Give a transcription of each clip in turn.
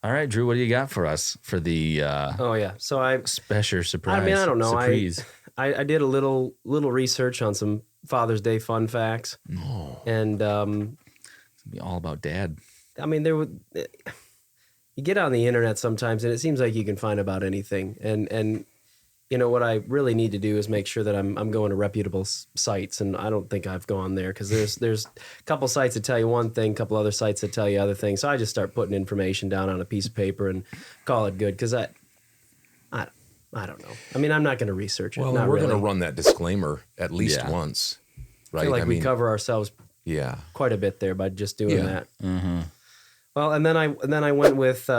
All right, Drew, what do you got for us for the So I special surprise? I mean, I don't know. Surprise. I did a little research on some Father's Day fun facts. And It's gonna be all about Dad. I mean, you get on the internet sometimes and it seems like you can find about anything. And you know, what I really need to do is make sure that I'm going to reputable sites, and I don't think I've gone there because there's a couple sites that tell you one thing, a couple other sites that tell you other things. So I just start putting information down on a piece of paper and call it good because I don't know. I mean, I'm not going to research it. Well, not we're really. going to run that disclaimer at least Yeah. once, right? I feel like we cover ourselves Yeah. quite a bit there by just doing Yeah. that. Mm-hmm. Well, and then I went with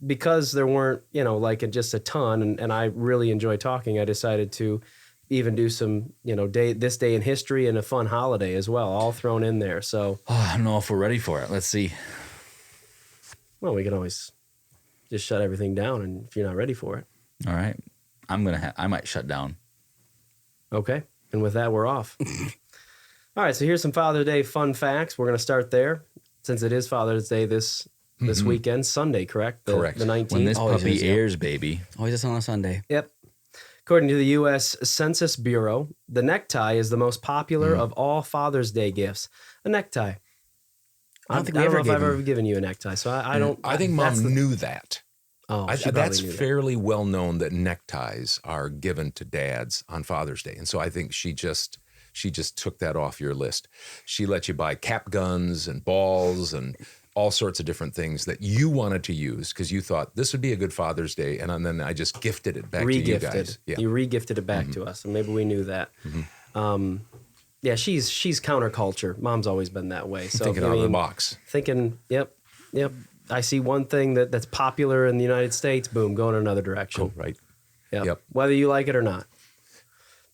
because there weren't, you know, like just a ton, and I really enjoy talking. I decided to even do some, you know, this day in history and a fun holiday as well, all thrown in there. So, I don't know if we're ready for it. Let's see. well, we can always just shut everything down, and if you're not ready for it, All right, I might shut down. okay. And with that, we're off. All right, so here's some Father's Day fun facts. We're going to start there, since it is Father's Day this weekend, Sunday, correct? Correct. The 19th. When this Always puppy is, yeah. airs, baby. Always just on a Sunday. Yep. According to the U.S. Census Bureau, the necktie is the most popular of all Father's Day gifts. A necktie. I don't think I we don't know ever if I've gave ever given you a necktie, so I don't. I think that's Mom knew that. Oh, she probably That's knew that. fairly well known that neckties are given to dads on Father's Day. And so I think she just took that off your list. She let you buy cap guns and balls and all sorts of different things that you wanted to use because you thought this would be a good Father's Day. And then I just gifted it back to you guys. Yeah. You re-gifted it back to us, and maybe we knew that. Yeah, she's counterculture. Mom's always been that way. So Thinking out of the box. Thinking, yep. I see one thing that's popular in the United States, boom, go in another direction. Cool, right? Yep. Whether you like it or not.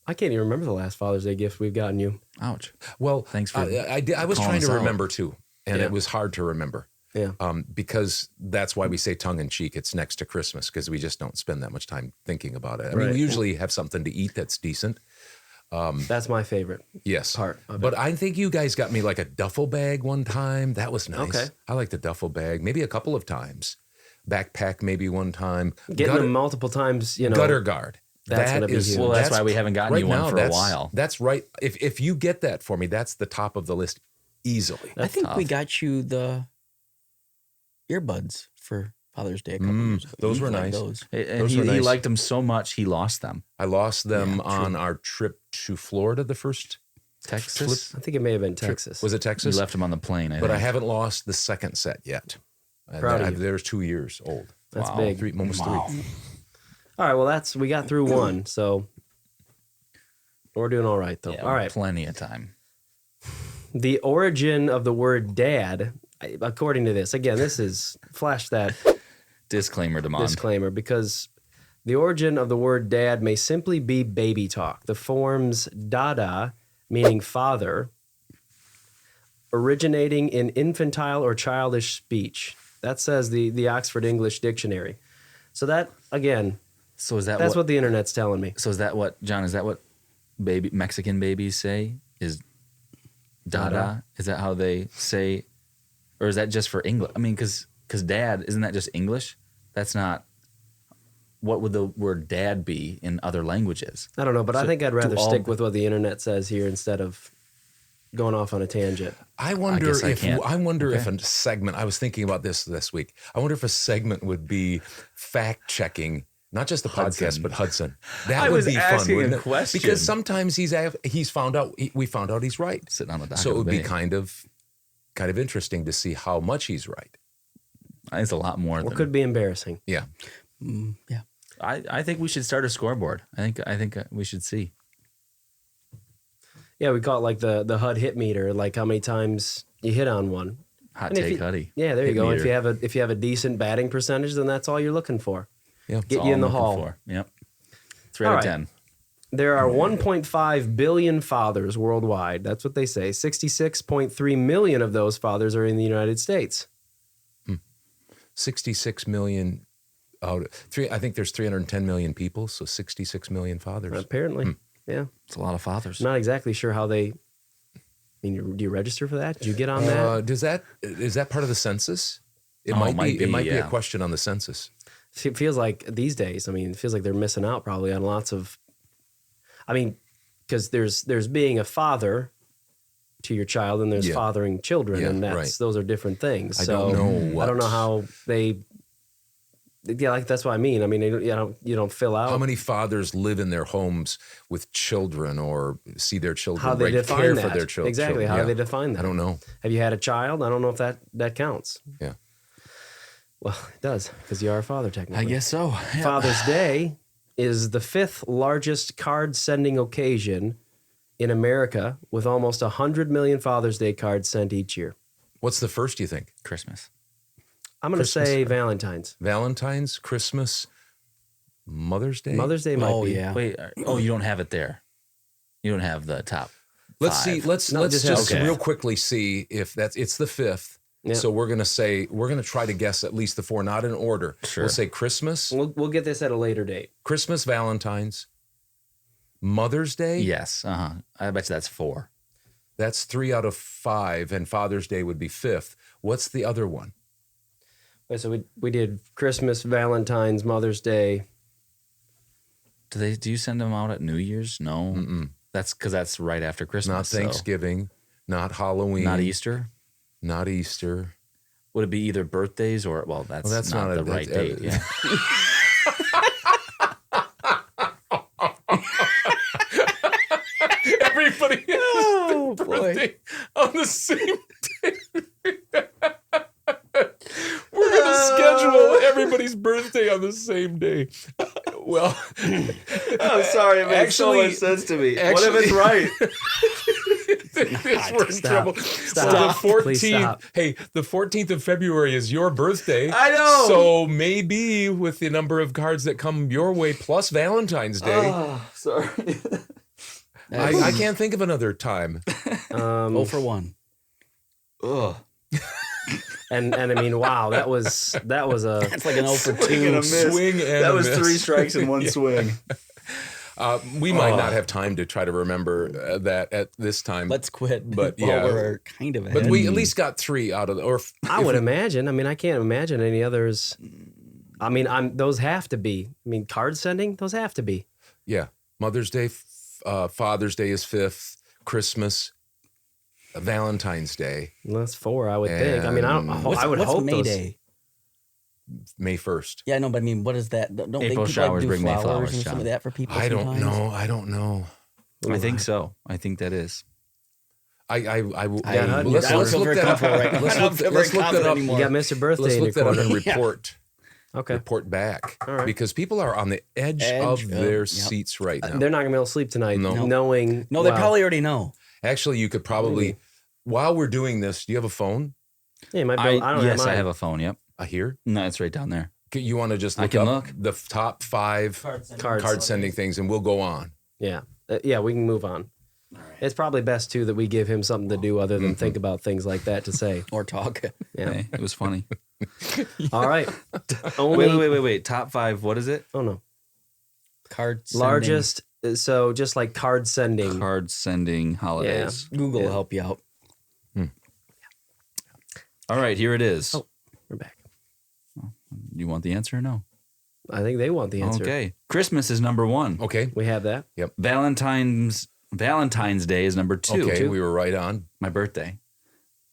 I can't even remember the last Father's Day gift we've gotten you. Ouch. Well, Thanks for I was calling trying us to out. remember too, and Yeah. it was hard to remember. Yeah. Because that's why we say tongue in cheek. It's next to Christmas because we just don't spend that much time thinking about it. I mean, Right. we usually have something to eat that's decent. That's my favorite. Yes. Part of but it. I think you guys got me like a duffel bag one time. That was nice. Okay. I like the duffel bag. Maybe a couple of times. Backpack maybe one time. Getting them multiple times, you know. Gutter guard. That's That gonna be is- huge. Well, that's why we haven't gotten right you one now, for a that's- while. That's right. If you get that for me, that's the top of the list easily. I think we tough. got you the earbuds for Father's Day a couple years ago. those You were liked nice. Those. And Those he were nice. liked them so much, he lost them. I lost them Yeah, true. on our trip to Florida the first. Texas? I think it may have been Texas. Was it You Texas? left them on the plane, But I think. haven't lost the second set yet. Proud of you. They're 2 years old. That's Wow. big. Almost 3. All right, well, we got through one, so we're doing all right, though. Yeah, All right. Plenty of time. The origin of the word dad, according to this, again, this is flash that Disclaimer, Damon. disclaimer, because the origin of the word dad may simply be baby talk. The forms dada, meaning father, originating in infantile or childish speech. That says the Oxford English Dictionary. So that, again, So is that that's what the internet's telling me. So is that what, John, is that what Mexican babies say? Is dada? Dada. Is that how they say, or is that just for English? I mean, because dad, isn't that just English? That's not, what would the word dad be in other languages? I don't know, but I So think I'd do rather all- stick with what the internet says here instead of going off on a tangent. I wonder guess I if can't. if a segment. I was thinking about this week. I wonder if a segment would be fact checking, not just the podcast, Hudson. but Hudson. That I would was be asking fun, wouldn't a it? question. Because sometimes we found out he's right. Sitting on the dock So of it would the be bay. kind of interesting to see how much he's right. It's a lot more Or than. could be embarrassing. Yeah. Yeah. I think we should start a scoreboard. I think we should see. Yeah, we call it like the HUD hit meter, like how many times you hit on one. Hot And if take, you- Huddy. Yeah, there you Hit go. meter. If you have a decent batting percentage, then that's all you're looking for. Yeah. That's Get all you in I'm the looking hall. for. Yep. 3 All out right. of 10. There are 1.5 billion fathers worldwide. That's what they say. 66.3 million of those fathers are in the United States. 66 million I think there's 310 million people, so 66 million fathers. Apparently, yeah. It's a lot of fathers. Not exactly sure how they. I mean, do you register for that? Did you get on that? Is that part of the census? It Oh, might be. It might be a yeah. question on the census. It feels like these days, I mean, it feels like they're missing out probably on lots of, I mean, because there's being a father to your child and there's Yeah. fathering children, Yeah, and right. those are different things. I So don't know I don't know what- how they, yeah, like that's what I mean. I mean, you don't fill out How many fathers live in their homes with children or see their children how they define care that. for their children? Exactly. How do they define that? I don't know. Have you had a child? I don't know if that counts. Yeah. Well, it does because you are a father technically. I guess so. Yeah. Father's Day is the 5th largest card sending occasion in America, with almost 100 million Father's Day cards sent each year. What's the first, you think? Christmas. I'm going to Christmas. say Valentine's. Valentine's, Christmas, Mother's Day? Mother's Day might Oh, be. yeah. Wait. You don't have it there. You don't have the top. Let's five. see. Let's No, just just have- Okay. real quickly see if it's the 5th. Yeah. So we're gonna try to guess at least the 4, not in order. Sure. We'll say Christmas, We'll get this at a later date. Christmas, Valentine's, Mother's Day. Yes. I bet you that's 4. That's 3 out of 5, and Father's Day would be 5th. What's the other one? Okay, so we did Christmas, Valentine's, Mother's Day. Do you send them out at New Year's? No. Mm-mm. That's because that's right after Christmas. Not so- Thanksgiving, not Halloween, Not Easter. not Easter. Would it be either birthdays or that's not the right date? Yeah. Everybody has Oh, boy. birthday on the same day. We're gonna schedule everybody's birthday on the same day. Well, I'm sorry, it makes so much sense to me. what if it's right? we're in Stop. trouble. Stop. Well, the Please 14th. stop. Hey, the 14th of February is your birthday. I know. So maybe with the number of cards that come your way plus Valentine's Day, Oh, sorry. I can't think of another time. 0 for 1. Ugh. And I mean, wow, that was a That's like an 0 for 2. Swing and a miss. Swing and That a was miss. 3 strikes in one Yeah. swing. We might not have time to try to remember that at this time. Let's quit. But, while yeah. we're kind of ahead. But we at least got 3 out of the. Or I would imagine. I mean, I can't imagine any others. I mean, those have to be. I mean, card sending, those have to be. Yeah, Mother's Day, Father's Day is 5th. Christmas, Valentine's Day, Well, that's 4, I would think. I mean, I would what's hope May those. Day? May 1st. Yeah, no, but I mean, what is that? Don't they April people showers do bring May flowers flowers, and some John. of that for people? I don't sometimes? know. I don't know. I think so. I think that is. I I let's don't feel look very that up. comfortable right now. Let's I don't look feel let's very look that confident up. anymore. You got Mr. Birthday Let's in your look that up corner. and report. Okay. Report back. All right. Because people are on the edge of Edge, their yep. seats right now. They're not going to be able to sleep tonight No. knowing. No, they wow. probably already know. Actually, you could probably, while we're doing this, do you have a phone? Yeah, you might be able- I don't yes, have I mine. have a phone. Yep. Here? No, it's right down there. You want to just I look can up look. the top 5 Cards. card sending things and we'll go on. Yeah. Yeah, we can move on. It's probably best, too, that we give him something to do other than think about things like that to say. Or talk. Yeah. Hey, it was funny. All right. Only. Wait. Top 5. What is it? Oh, no. Card sending. Largest. So just like card sending. Card sending holidays. Google Yeah. will help you out. All right, here it is. Oh. We're back. You want the answer or no? I think they want the answer. Okay. Christmas is number 1. Okay. We have that. Valentine's Day is number 2. Okay. We were right on. My birthday.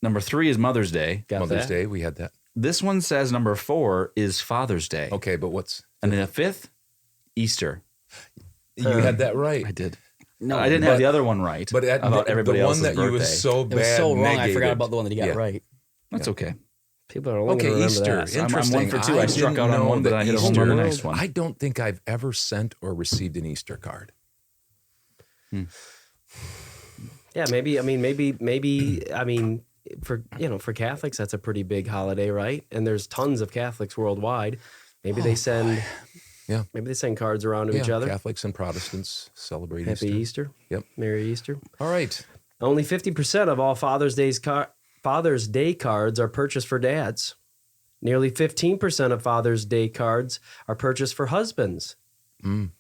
Number 3 is Mother's Day. Got Mother's that. Day. We had that. This one says number 4 is Father's Day. Okay. But what's, And then the 5th, Easter. you had that right. I did. No, I didn't but- have the other one right. But at about the everybody one else's that birthday. you was so bad it was so wrong. I negated. forgot about the one that he got Yeah. right. That's okay. People are only Okay, going to remember Easter. that. I'm Interesting. 1 for 2. I struck didn't out on know one, but that I hit a home Easter- run on the next one. I don't think I've ever sent or received an Easter card. Yeah, maybe. I mean, for Catholics, that's a pretty big holiday, right? And there's tons of Catholics worldwide. Maybe they send. Yeah. Maybe they send cards around to each other. Catholics and Protestants celebrate Happy Easter. Easter. Yep. Merry Easter. All right. Only 50% of all Father's Day cards are purchased for dads. Nearly 15% of Father's Day cards are purchased for husbands. Mm.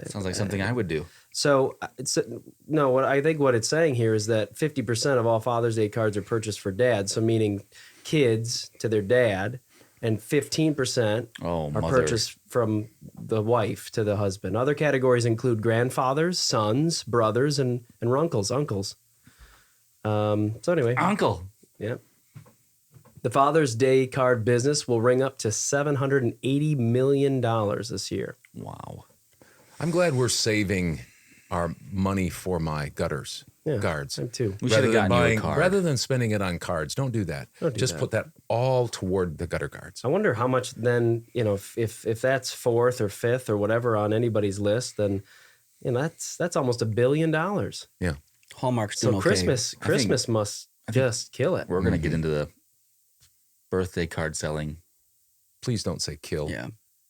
Sounds like something I would do. So no, what I think what it's saying here is that 50% of all Father's Day cards are purchased for dad. So meaning kids to their dad, and 15% are mother. purchased from the wife to the husband. Other categories include grandfathers, sons, brothers, and uncles. So anyway, Uncle. yeah. The Father's Day card business will ring up to $780 million this year. Wow. I'm glad we're saving our money for my guards. I'm too. We should have gotten you a card. Rather than spending it on cards, don't do that. Just put that all toward the gutter guards. I wonder how much then, if that's fourth or fifth or whatever on anybody's list, then that's almost $1 billion. Yeah. Hallmark's So doing okay. Christmas must just kill it. We're going to get into the birthday card selling Please don't say kill. Yeah.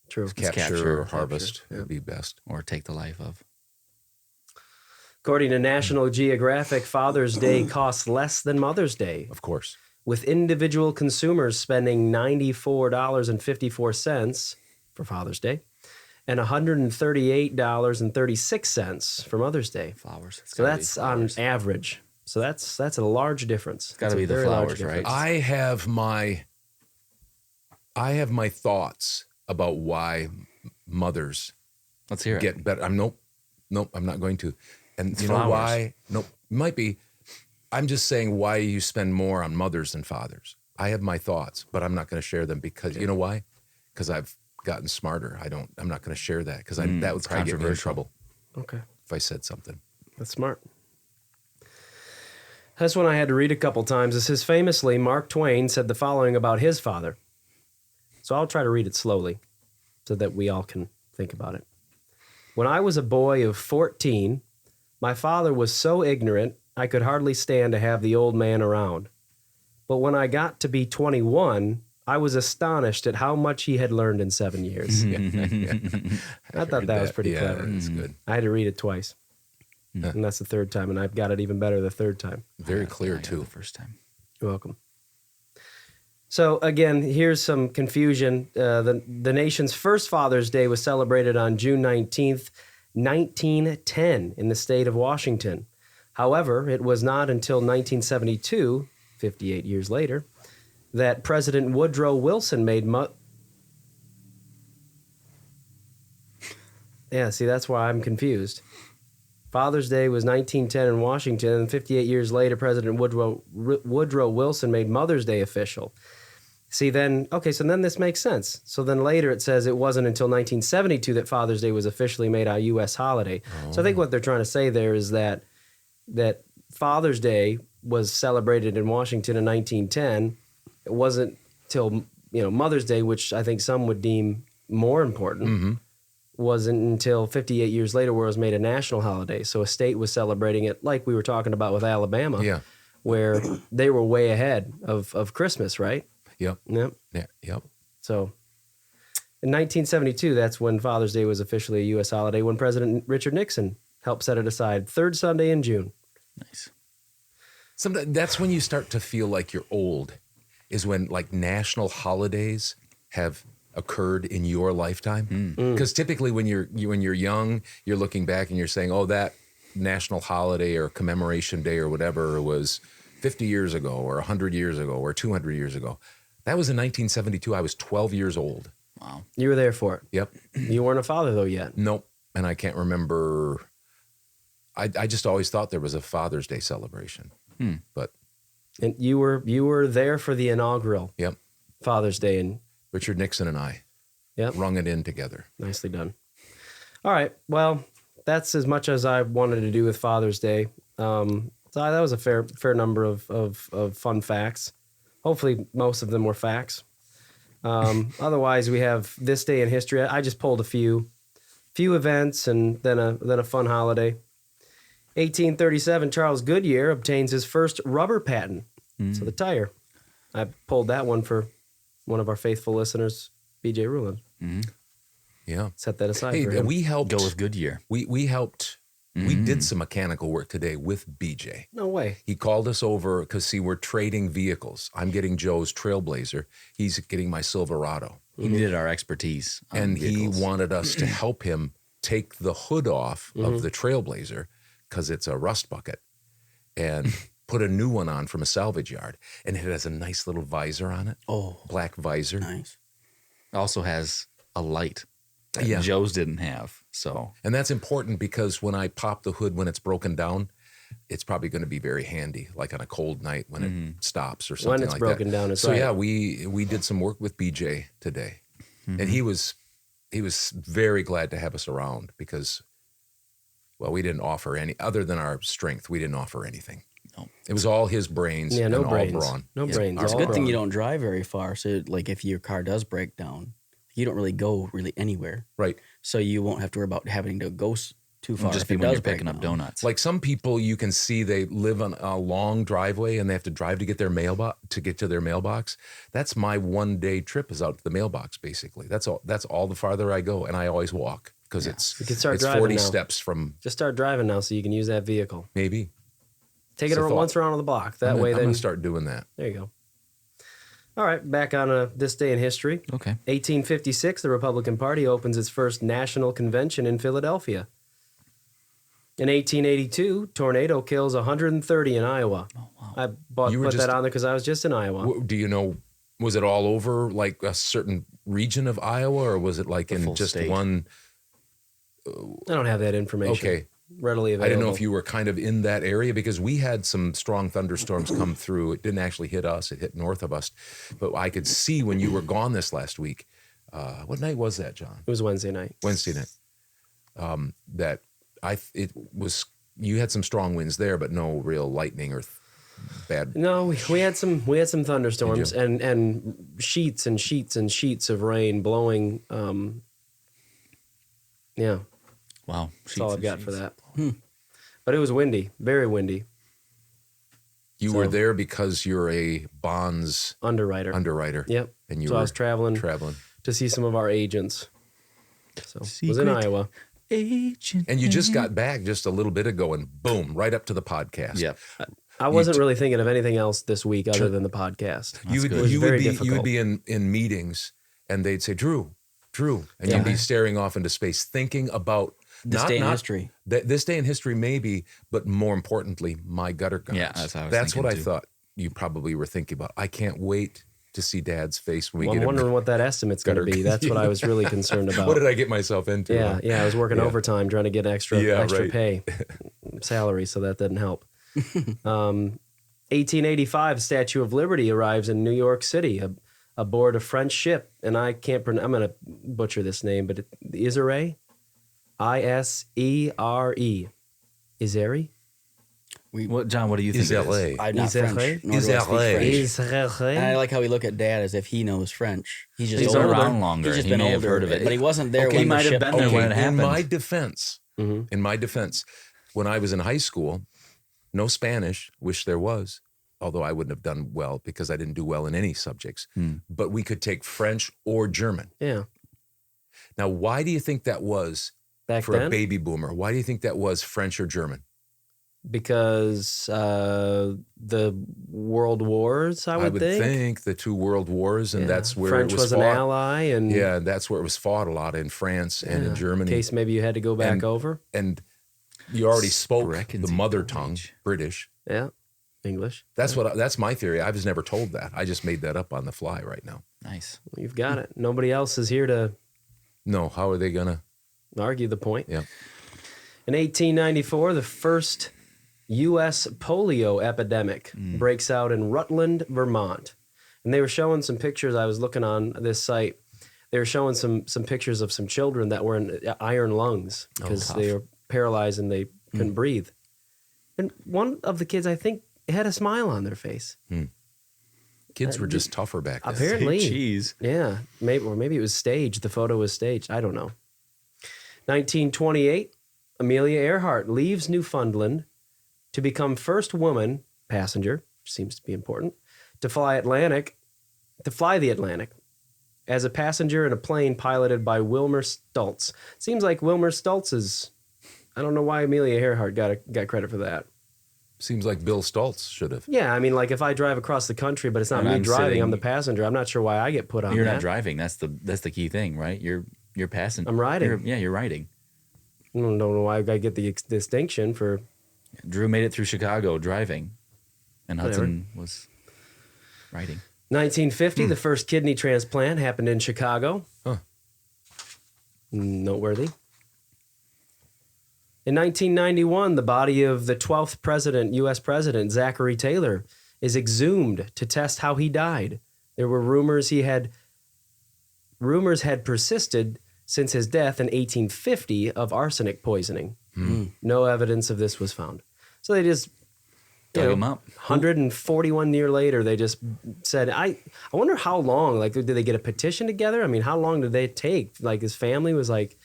True. Capture or harvest would be best. or take the life of. According to National Geographic, Father's Day costs less than Mother's Day, Of course. with individual consumers spending $94.54 for Father's Day and $138.36 for Mother's Day. Flowers. It's So gotta be that's on flowers. average. So that's a large difference. It's got to be the flowers, right? I have my thoughts about why mothers Let's hear it. get better. Nope, I'm not going to. And It's you know flowers. why? Nope, might be. I'm just saying why you spend more on mothers than fathers. I have my thoughts, but I'm not going to share them because you know why? Because I've gotten smarter. I'm not going to share that because that would it's probably get me in controversial. trouble Okay. if I said something. That's smart. This one I had to read a couple times. It says, famously, Mark Twain said the following about his father. So I'll try to read it slowly so that we all can think about it. When I was a boy of 14, my father was so ignorant I could hardly stand to have the old man around. But when I got to be 21, I was astonished at how much he had learned in 7 years. I thought that was pretty clever. That's good. I had to read it twice. And that's the third time, and I've got it even better the third time. Very clear I got it too. The first time. You're welcome. So again, here's some confusion. The nation's first Father's Day was celebrated on June 19th, 1910 in the state of Washington. However, it was not until 1972, 58 years later, that President Woodrow Wilson made Yeah, see, that's why I'm confused. Father's Day was 1910 in Washington, and 58 years later, President Woodrow Wilson made Mother's Day official. See, then this makes sense. So then later it says it wasn't until 1972 that Father's Day was officially made a U.S. holiday. So I think what they're trying to say there is that Father's Day was celebrated in Washington in 1910. It wasn't till Mother's Day, which I think some would deem more important, wasn't until 58 years later where it was made a national holiday. So a state was celebrating it like we were talking about with Alabama, where they were way ahead of Christmas, right? Yep. Yep. Yeah. Yep. So in 1972, that's when Father's Day was officially a U.S. holiday, when President Richard Nixon helped set it aside, third Sunday in June. Nice. Sometimes that's when you start to feel like you're old, is when like national holidays have occurred in your lifetime. Because typically when you're young, you're looking back and you're saying, oh, that national holiday or commemoration day or whatever was 50 years ago or 100 years ago or 200 years ago. That was in 1972. I was 12 years old. Wow. You were there for it. Yep. You weren't a father, though, yet. Nope. And I can't remember. I just always thought there was a Father's Day celebration. But And you were there for the inaugural yep, Father's Day, and Richard Nixon and I rung it in together. nicely done. All right. Well, that's as much as I wanted to do with Father's Day. So that was a fair number of fun facts. Hopefully, most of them were facts. Otherwise, we have this day in history. I just pulled a few events and then a fun holiday. 1837, Charles Goodyear obtains his first rubber patent. So the tire. I pulled that one for one of our faithful listeners, BJ Ruland. Yeah. Set that aside Hey, for him. we helped. Go with Goodyear. We helped. We did some mechanical work today with BJ. No way. He called us over because, see, we're trading vehicles. I'm getting Joe's Trailblazer. He's getting my Silverado. He needed our expertise. on And vehicles. he wanted us to help him take the hood off of the Trailblazer because it's a rust bucket and put a new one on from a salvage yard. And it has a nice little visor on it. Oh, Black visor. nice. Also has a light that Yeah. Joe's didn't have. So And that's important because when I pop the hood when it's broken down, it's probably going to be very handy, like on a cold night when it stops or something When it's like broken that. down, it's so right. yeah, we did some work with BJ today, and he was very glad to have us around because, well, we didn't offer any other than our strength. We didn't offer anything. No. It was all his brains. Yeah, no and brains. all brawn. No brains. It's a all good thing you brawn. don't drive very far. So, like, if your car does break down, you don't really go really anywhere. Right. So you won't have to worry about having to go too far. it'll just if be it when does you're break picking up down. donuts. Like some people, you can see they live on a long driveway and they have to drive to get their mailbox to get to their mailbox. That's my 1 day trip is out to the mailbox. Basically, that's all. That's all the farther I go, and I always walk because You can start it's driving 40 now. steps from Just start driving now so you can use that vehicle. maybe. Take It's it a thought. once around on the block. That I'm way, gonna then start doing that. there you go. All right, back on this day in history. Okay. 1856, the Republican Party opens its first national convention in Philadelphia. In 1882, tornado kills 130 in Iowa. Oh, wow. I You were put just- that on there because I was just in Iowa. Do you know? Was it all over like a certain region of Iowa, or was it like in full just state. one? I don't have that information Okay. readily available. I didn't know if you were kind of in that area because we had some strong thunderstorms come through. It didn't actually hit us; it hit north of us. But I could see when you were gone this last week. What night was that, John? It was Wednesday night. Wednesday night. That it was. You had some strong winds there, but no real lightning or bad. No, we had some thunderstorms Did and sheets and sheets and sheets of rain blowing. Yeah, Wow. that's all I've got for that. But it was windy, very windy. You So- were there because you're a bonds Underwriter. Yep. and you So I were was traveling to see some of our agents. So was in Secret Iowa. Agent. And you just got back just a little bit ago, and boom, right up to the podcast. Yep. I wasn't really thinking of anything else this week other than the podcast. You would, It was you very would be difficult. you would be in meetings, and they'd say, "Drew," and you'd be staring off into space, thinking about This day in history. This day in history, maybe, but more importantly, my gutter guards. Yeah, that's what I was That's what I thinking, too. thought you probably were thinking about. I can't wait to see Dad's face when we Well, get I'm him. wondering what that estimate's going to Gutter- be. That's what I was really concerned about. What did I get myself into? Yeah, huh? yeah. I was working overtime trying to get extra right. pay, salary, so that didn't help. 1885, Statue of Liberty arrives in New York City aboard a French ship, and I can't pronounce. I'm going to butcher this name, but Isere, Isere, Isere, What, John? What do you think? Is it is? LA? I'm not Is that French. right? Nor Is do I that speak right? French. And I Isere. like how we look at Dad as if he knows French. He's just He's older. been around longer. He's just He been may have older, heard of it. but he wasn't there Okay, when he the might have ship been there opened. when it In happened. my defense, when I was in high school, no Spanish. Wish there was, although I wouldn't have done well because I didn't do well in any subjects. But we could take French or German. Yeah, Now, why do you think that was back for a then, baby boomer? Why do you think that was French or German? because the world wars, I would think. the two world wars, and Yeah. that's where French it was an fought. ally, and Yeah, and that's where it was fought a lot in France and in in Germany. case maybe you had to go back And- over. And you already spoke Reckons the he mother knows. tongue, British. Yeah, English. That's my theory. I was never told that. I just made that up on the fly right now. Nice. You've got it. Nobody else is here to No, how are they gonna? argue the point. Yeah. In 1894, the first U.S. polio epidemic breaks out in Rutland, Vermont. And they were showing some pictures. I was looking on this site. They were showing some pictures of some children that were in iron lungs because they were paralyzed and they couldn't breathe. And one of the kids, I think, had a smile on their face. Kids were just tougher back then. Apparently. Cheese. Yeah, maybe it was staged. The photo was staged. I don't know. 1928, Amelia Earhart leaves Newfoundland to become first woman passenger, which seems to be important, to fly the Atlantic as a passenger in a plane piloted by Wilmer Stultz. Seems like Wilmer Stultz is. I don't know why Amelia Earhart got credit for that. Seems like Bill Stultz should have. Yeah, I mean, like if I drive across the country, but it's not And me I'm driving, sitting- I'm the passenger. I'm not sure why I get put on You're that. not driving. That's the key thing, right? You're passing. I'm riding. You're riding. I don't know why I get the distinction for. Drew made it through Chicago driving, and Whatever. Hudson was riding. 1950, the first kidney transplant happened in Chicago. Huh. Noteworthy. In 1991, the body of the 12th president, U.S. President, Zachary Taylor, is exhumed to test how he died. There were rumors had persisted since his death in 1850 of arsenic poisoning. No evidence of this was found. So they just Dug him up. 141 years later, they just said, I wonder how long, like, did they get a petition together? I mean, how long did they take? Like, his family was like,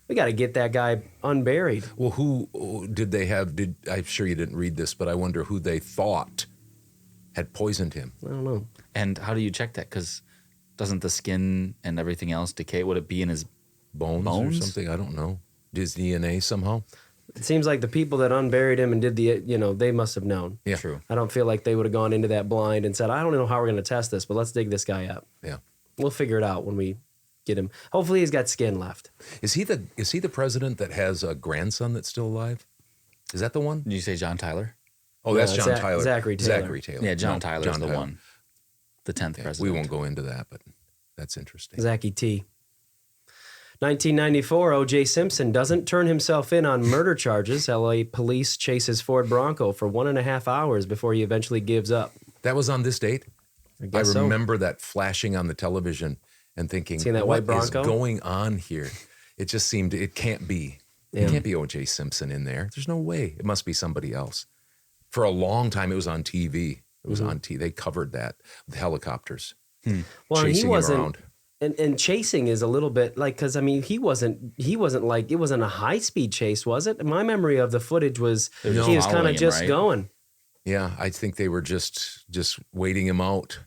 we got to get that guy unburied. Well, who did they have? I'm sure you didn't read this, but I wonder who they thought had poisoned him. I don't know. And how do you check that? Because doesn't the skin and everything else decay? Would it be in his Bones or something? I don't know. His DNA somehow? It seems like the people that unburied him and did they must have known. Yeah. True. I don't feel like they would have gone into that blind and said, I don't know how we're going to test this, but let's dig this guy up. Yeah. We'll figure it out when we get him. Hopefully he's got skin left. Is he the president that has a grandson that's still alive? Is that the one? Did you say John Tyler? Oh, that's No, John Tyler. Zachary Taylor. Zachary Taylor. Yeah, John No, Tyler's the Tyler. one. The 10th Yeah, president. we won't go into that, but that's interesting. Zachy T. 1994, O.J. Simpson doesn't turn himself in on murder charges. L.A. police chase his Ford Bronco for 1.5 hours before he eventually gives up. That was on this date? I I guess so. remember that flashing on the television and thinking, Seen that white what is Bronco? going on here? It just seemed, it can't be. Yeah. It can't be O.J. Simpson in there. There's no way. It must be somebody else. For a long time, it was on TV. It was on TV. They covered that with helicopters Well, and chasing he him wasn't. around. And chasing is a little bit like, because I mean, he wasn't like, it wasn't a high speed chase, was it? My memory of the footage was They were he just was kind following of him, just right? going. Yeah, I think they were just waiting him out,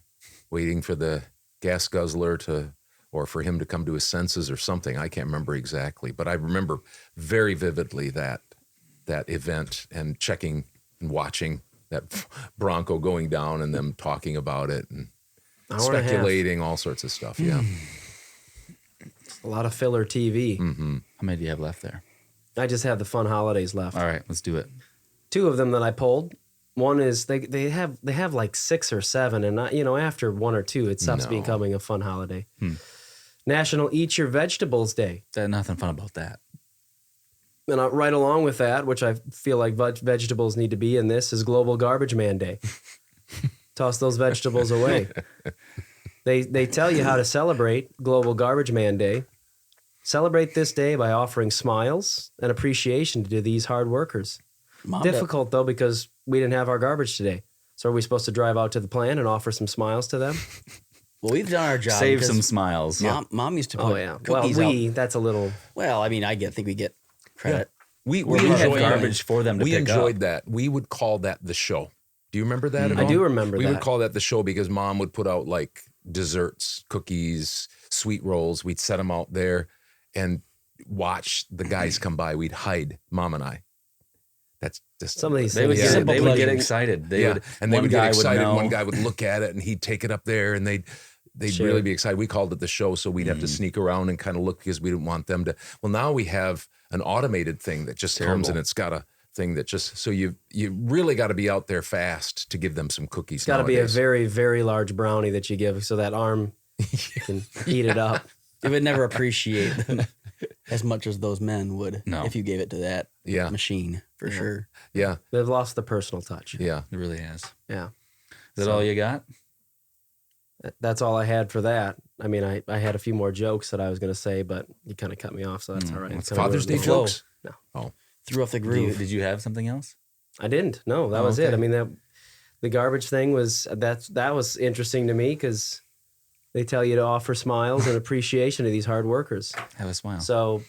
waiting for the gas guzzler or for him to come to his senses or something. I can't remember exactly, but I remember very vividly that event and checking and watching that Bronco going down and them talking about it and Hour and a half. speculating, all sorts of stuff. Yeah. A lot of filler TV. Mm-hmm. How many do you have left there? I just have the fun holidays left. All right, let's do it. 2 of them that I pulled. One is they have like 6 or 7, and after 1 or 2, it stops No. becoming a fun holiday. National Eat Your Vegetables Day. There's nothing fun about that. And right along with that, which I feel like vegetables need to be in this, is Global Garbage Man Day. Toss those vegetables away. They tell you how to celebrate Global Garbage Man Day. Celebrate this day by offering smiles and appreciation to these hard workers. Mom does- Difficult, though, because we didn't have our garbage today. So are we supposed to drive out to the plant and offer some smiles to them? Well, we've done our job. Save because some smiles. Mom used to put Oh, yeah. Well, cookies out. that's a little... Well, I mean, think we get credit. We We had enjoyed garbage for them to We pick enjoyed up. that. We would call that the show. Do you remember that at I all? do remember we that. would call that the show because Mom would put out like desserts, cookies, sweet rolls. We'd set them out there and watch the guys come by. We'd hide, Mom and I. That's just Some of these They would, things. get, Simple they would get pleasure. excited. They yeah. would, And they one would guy get excited. Would know. One guy would look at it and he'd take it up there and they'd Share. really be excited. We called it the show, so we'd have to sneak around and kind of look because we didn't want them to. Well, now we have an automated thing that just comes Terrible. and it's got a thing that just so you really got to be out there fast to give them some cookies. It's got to be a nowadays. very, very large brownie that you give so that arm can eat it up. They would never appreciate them as much as those men would No. if you gave it to that Yeah. machine, for sure. Yeah, They've lost the personal touch. yeah. It really has. Yeah. Is that all you got? That's all I had for that. I mean, I had a few more jokes that I was going to say, but you kind of cut me off, so that's all right. It's Kinda Father's Day moving along. jokes. Threw off the Did groove. you have something else? I didn't. No, that Oh, was it. okay. I mean, the garbage thing that was interesting to me because they tell you to offer smiles and appreciation to these hard workers. Have a smile. So,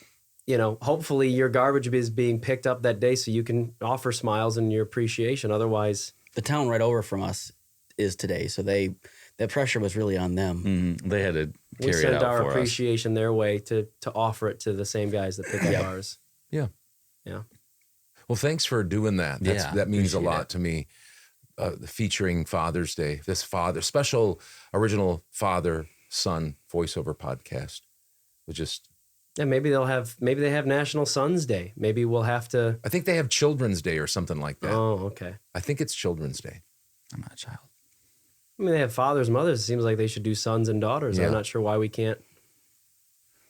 hopefully your garbage is being picked up that day so you can offer smiles and your appreciation. Otherwise, The town right over from us is today, so that pressure was really on them. They had to we carry it send out our for us. appreciation their way to offer it to the same guys that pick up ours. Yeah. Yeah. Well, thanks for doing that. Yeah, That means a appreciate lot it. to me. Featuring Father's Day, this special original father-son voiceover podcast was just Yeah, maybe they have National Sons Day. Maybe we'll have to. I think they have Children's Day or something like that. Oh, okay. I think it's Children's Day. I'm not a child. I mean, they have fathers, mothers. It seems like they should do sons and daughters. Yeah. I'm not sure why we can't.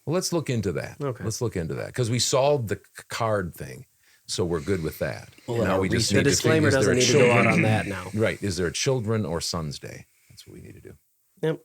Well, let's look into that. Okay. Let's look into that because we solved the card thing, so we're good with that. Well, now our we just The need to disclaimer figure, is there doesn't a need to go out children- on that now. Right? Is there a Children or Sons Day? That's what we need to do. Yep.